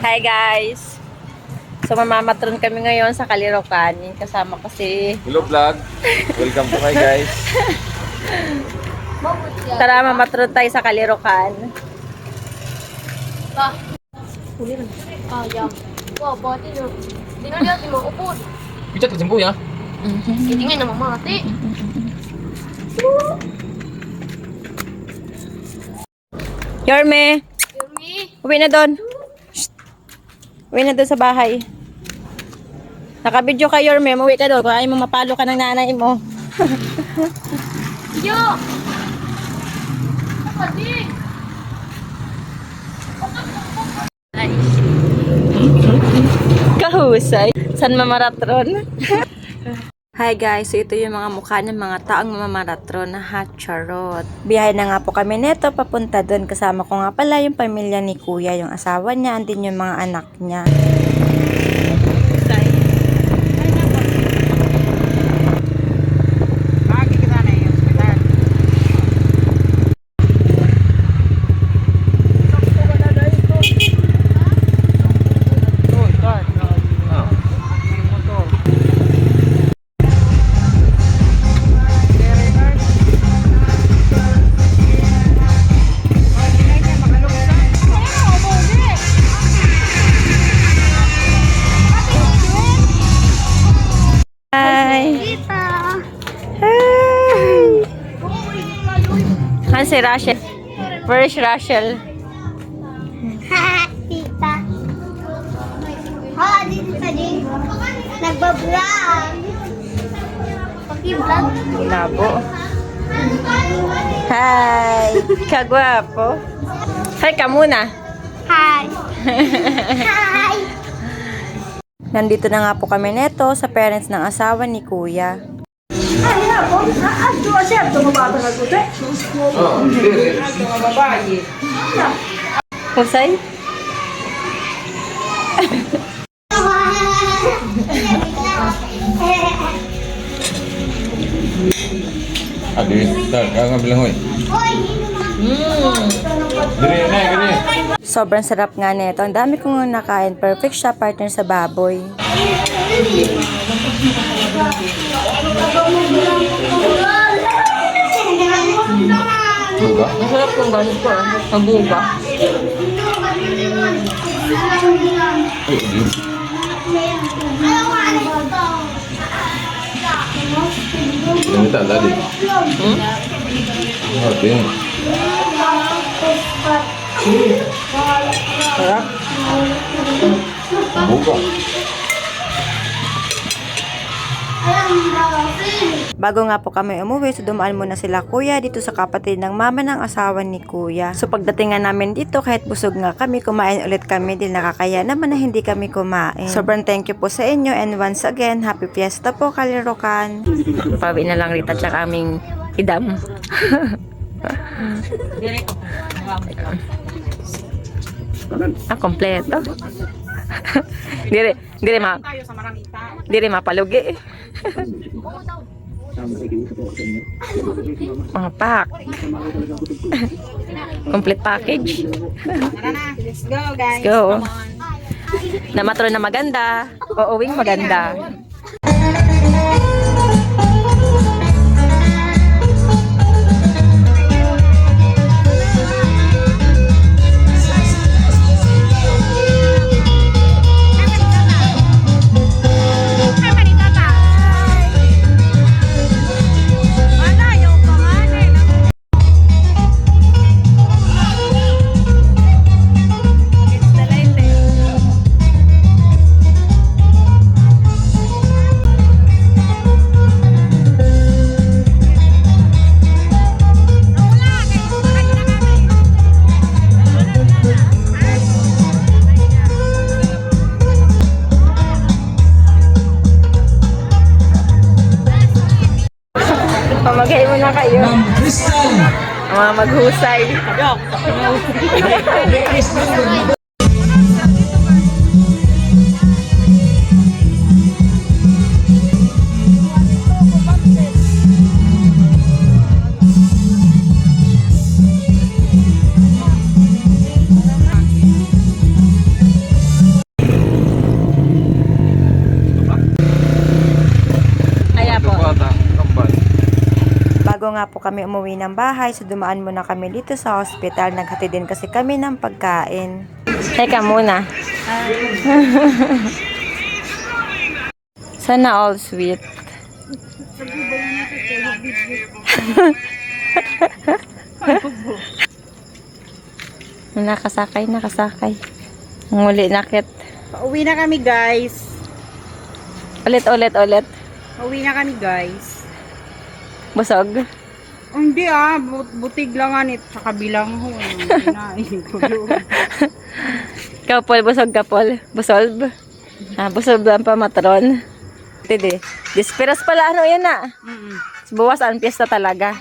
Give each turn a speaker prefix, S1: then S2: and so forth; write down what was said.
S1: Hi guys! So mamamatron kami ngayon sa Kalirocan. Kasama ko si...
S2: Hello vlog! Welcome to my guys!
S1: Tara, mamatron tayo sa Kalirocan.
S3: Ayam. Wah, pati no. Tingnan lihat si mau upod.
S2: Bicat ka sembuh ya?
S3: Tingnan na mamati.
S1: Yorme!
S3: Yumi.
S1: Uwi na doon. Shh. Uwi na doon sa bahay. Nakabidyo ka, Yorme. Uwi ka doon. Kung ayaw mo mapalo ka ng nanay mo.
S3: Yo. Pati.
S1: Kahusay. San mamaratron? Hi guys, so ito yung mga mukha ng mga taong mamamaratron na hot charot. Biyahe na nga po kami neto papunta doon. Kasama ko nga pala yung pamilya ni Kuya, yung asawa niya, andin yung mga anak niya. Hi! Hi! Han si Rachel. Where is Rachel?
S4: Ha, tita. Ha, dito sa din. Nagbablog. Paki-vlog.
S1: Labo. Hi! Kagwapo. Hi ka muna.
S4: Hi. Hi.
S1: Nandito na nga po kami neto sa parents ng asawa ni Kuya. Kusay?
S2: Adi, tar, kaya bilang hoy. Diri na, gani.
S1: Sobrang sarap nga neto. Ang dami kong nakain. Perfect siya, partner sa baboy.
S2: Buka.
S1: Masarap kung ganito ko. Mabuga.
S2: Ay, di. Ini tak tadi. Adi.
S1: Sarap.
S2: Buka.
S1: Bago nga po kami umuwi, so dumaan muna sila Kuya dito sa kapatid ng mama ng asawa ni Kuya. So pagdating nga namin dito, kahit busog nga kami, kumain ulit kami din nakakaya naman na hindi kami kumain. Sobrang thank you po sa inyo and once again, happy fiesta po Kalirocan. Pawi na lang Rita tsaka aming idam. Kompleto. Dire mapalugi. Mga pack. Complete package.
S3: Let's go, guys.
S1: Let's go. Namatro na maganda. Uuwing maganda. Pamagay mo na kayo. Mga maghusay. nga po kami umuwi ng bahay, so dumaan muna kami dito sa hospital. Naghatid din kasi kami ng pagkain. Teka muna. Sana all sweet. Nakasakay. Ang muli nakit.
S5: Pauwi na kami, guys.
S1: Ulit.
S5: Pauwi na kami, guys.
S1: Busog.
S5: Oh, hindi butig lang sa kabilang ho. Kinain ko doon.
S1: Kapol, busog kapol. Busolb. Busolb lang pa matron. Tidi. Disperas pala yan na.
S5: Mm-mm.
S1: Buwas ang piyesta talaga.